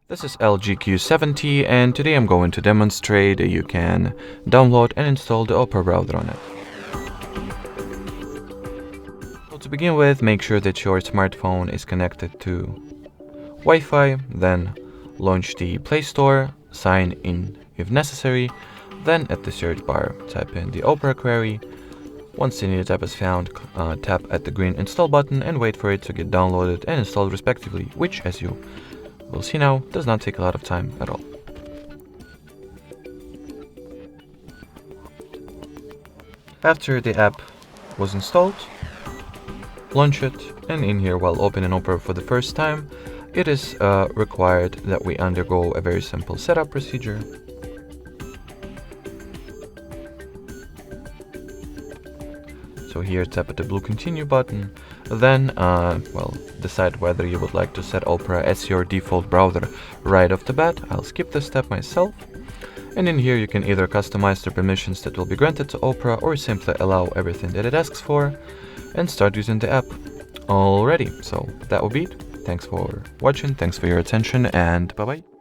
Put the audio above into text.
This is LG Q70 and today I'm going to demonstrate you can download and install the Opera browser on it. So to begin with, make sure that your smartphone is connected to Wi-Fi, then launch the Play Store, sign in if necessary, then at the search bar type in the Opera query. Once the needed app is found, tap at the green install button and wait for it to get downloaded and installed respectively, which, as you we'll see now, does not take a lot of time at all. After the app was installed, launch it, and in here, while opening Opera for the first time, it is required that we undergo a very simple setup procedure. So here, tap at the blue continue button, then decide whether you would like to set Opera as your default browser right off the bat. I'll skip this step myself. And in here you can either customize the permissions that will be granted to Opera or simply allow everything that it asks for and start using the app. Alrighty, so that will be it. Thanks for watching, thanks for your attention, and bye-bye.